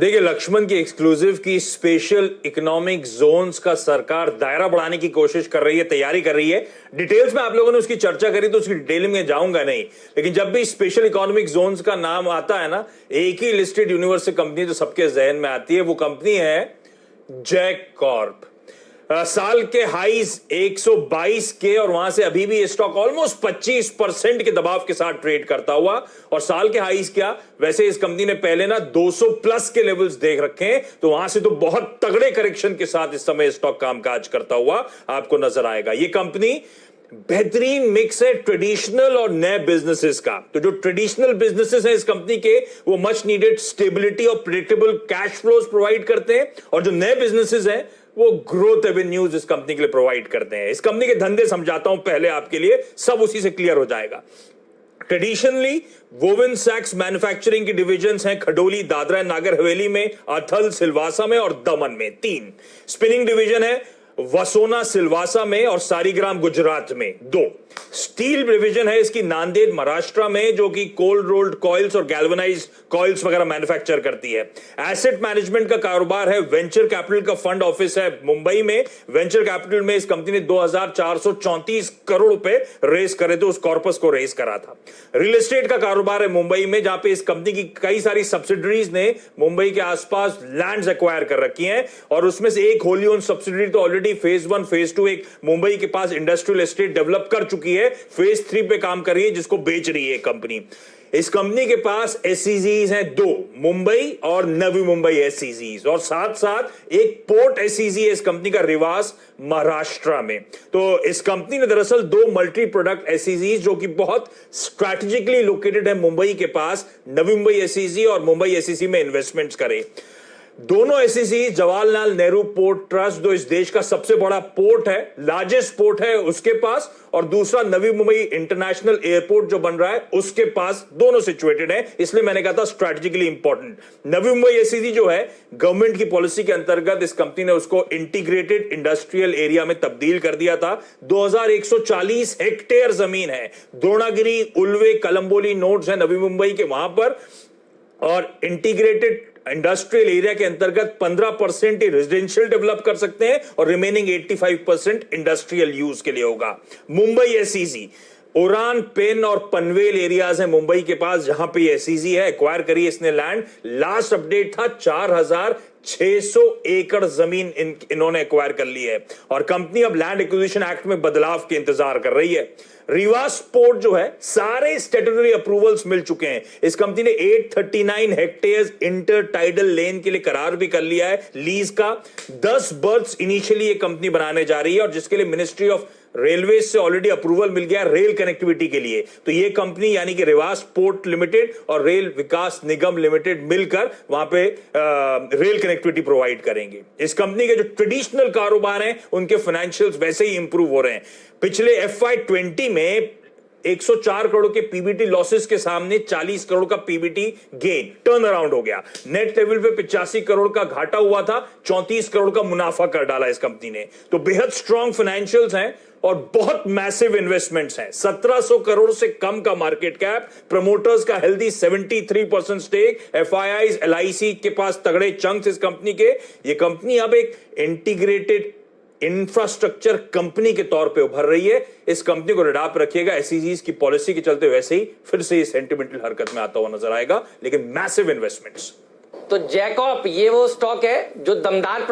देखिए, लक्ष्मण की एक्सक्लूसिव की स्पेशल इकोनॉमिक जोन्स का सरकार दायरा बढ़ाने की कोशिश कर रही है, तैयारी कर रही है। डिटेल्स में आप लोगों ने उसकी चर्चा करी तो उसकी डिटेल में जाऊंगा नहीं, लेकिन जब भी स्पेशल इकोनॉमिक जोन्स का नाम आता है ना, एक ही लिस्टेड यूनिवर्सल कंपनी जो सबके जहन में आती है वो कंपनी है जैक कॉर्प। साल के हाईज 122 के और वहां से अभी भी स्टॉक ऑलमोस्ट 25% के दबाव के साथ ट्रेड करता हुआ। और साल के हाईज क्या, वैसे इस कंपनी ने पहले ना 200 प्लस के लेवल्स देख रखे हैं, तो वहां से तो बहुत तगड़े करेक्शन के साथ इस समय स्टॉक कामकाज करता हुआ आपको नजर आएगा। ये कंपनी बेहतरीन मिक्स है ट्रेडिशनल और नए बिजनेसेस का। तो जो ट्रेडिशनल बिजनेसेस हैं इस कंपनी के, वो मच नीडेड स्टेबिलिटी और प्रेडिक्टेबल कैश फ्लोज प्रोवाइड करते हैं, और जो नए बिजनेसेस हैं वो ग्रोथ एवेन्यूज इस कंपनी के लिए प्रोवाइड करते हैं। इस कंपनी के धंधे समझाता हूं पहले आपके लिए, सब उसी से क्लियर हो जाएगा। ट्रेडिशनली वोवन सैक्स मैन्युफैक्चरिंग की डिविजन्स हैं खडोली, दादरा नगर हवेली में, अथल, सिलवासा में और दमन में 3। स्पिनिंग डिवीजन है वसोना, सिलवासा में और सारीग्राम गुजरात में 2। स्टील डिवीजन है इसकी नांदेड़ महाराष्ट्र में, जो कि कोल्ड रोल्ड कॉइल्स और गैल्वेनाइज्ड कॉइल्स वगैरह मैन्युफैक्चर करती है। एसेट मैनेजमेंट का कारोबार है, वेंचर कैपिटल का फंड ऑफिस है मुंबई में। वेंचर कैपिटल में इस कंपनी ने 2434 करोड़ रुपए रेस करे थे, उस कॉर्पस को रेस करा था। रियल एस्टेट का कारोबार है मुंबई में, जहां पे इस कंपनी की कई सारी सब्सिडरीज ने मुंबई के आसपास लैंड्स एक्वायर कर रखी हैं, और उसमें से एक होली ओन सब्सिडरी तो ऑलरेडी फेज 1 फेज 2 एक मुंबई के पास इंडस्ट्रियल एस्टेट डेवलप कर चुकी है, फेज 3 पे काम कर रही है, जिसको बेच रही है कंपनी। इस कंपनी के पास एसईजीज हैं 2, मुंबई और नवी मुंबई एसईजीज, और साथ साथ एक पोर्ट एसईजी है इस कंपनी का रिवास महाराष्ट्र में। तो इस कंपनी ने दरअसल 2 मल्टी प्रोडक्ट एसईजीज जो कि बहुत स्ट्रैटेजिकली लोकेटेड है मुंबई के पास, नवी मुंबई एसईजी और मुंबई एसईजी में इन्वेस्टमेंट्स करे। दोनों SEC Jawaharlal Nehru port trust, जो इस देश का सबसे बड़ा पोर्ट है, लार्जेस्ट पोर्ट है उसके पास, और दूसरा नवी मुंबई इंटरनेशनल एयरपोर्ट जो बन रहा है उसके पास, दोनों सिचुएटेड है, इसलिए मैंने कहा था strategically important. Navi Mumbai SEC जो है, गवर्नमेंट की पॉलिसी के अंतर्गत इस कंपनी ने उसको इंटीग्रेटेड इंडस्ट्रियल एरिया में तब्दील कर दिया था। 2140 हेक्टेयर जमीन है, द्रोणागिरी, उल्वे, कलंबोली नोड्स है नवी मुंबई के वहां पर, और इंटीग्रेटेड इंडस्ट्रियल एरिया के अंतर्गत 15% ही रेजिडेंशियल डेवलप कर सकते हैं, और रिमेनिंग 85% इंडस्ट्रियल यूज के लिए होगा। मुंबई एसईजी उड़ान, पेन और पनवेल एरियाज है मुंबई के पास, जहां पे एसईजी है, एक्वायर करी इसने लैंड। लास्ट अपडेट था 4600 एकड़ जमीन इन्होंने एक्वायर कर ली है, और कंपनी अब लैंड एक्विजिशन एक्ट में बदलाव के इंतजार कर रही है। रिवास पोर्ट जो है, सारे स्टैट्यूटरी अप्रूवल्स मिल चुके हैं। इस कंपनी ने 839 हेक्टेयर्स इंटर टाइडल लेन के लिए करार भी कर लिया है लीज का। 10 बर्थ्स इनिशियली ये कंपनी बनाने जा रही है, और जिसके लिए मिनिस्ट्री ऑफ रेलवे से ऑलरेडी अप्रूवल मिल गया रेल कनेक्टिविटी के लिए। तो ये कंपनी यानी कि रिवास पोर्ट लिमिटेड और रेल विकास निगम लिमिटेड मिलकर वहां पे रेल कनेक्टिविटी प्रोवाइड करेंगे। इस कंपनी के जो ट्रेडिशनल कारोबार हैं उनके फाइनेंशियल्स वैसे ही इंप्रूव हो रहे हैं। पिछले FY20 में 104 करोड़ के पीबीटी लॉसेस के सामने 40 करोड़ का पीबीटी गेन, टर्न अराउंड हो गया। नेट लेवल पे 85 करोड़ का घाटा हुआ था, 34 करोड़ का मुनाफा कर डाला इस कंपनी ने। तो बेहद स्ट्रॉन्ग फाइनेंशियल्स हैं और बहुत मैसिव इन्वेस्टमेंट्स हैं। 1700 करोड़ से कम का मार्केट कैप, प्रमोटर्स का हेल्दी 73% स्टेक, एफआईआईज, एलआईसी के पास तगड़े चंक्स इस कंपनी के। ये कंपनी अब एक इंटीग्रेटेड इंफ्रास्ट्रक्चर कंपनी के तौर पे उभर रही है। इस कंपनी को रडार पे रखिएगा, एसईजीज की पॉलिसी के चलते वैसे ही फिर से ये सेंटिमेंटल हरकत में आता हुआ नजर आएगा, लेकिन मैसिव इन्वेस्टमेंट्स। तो जैकॉप ये वो स्टॉक है जो दमदार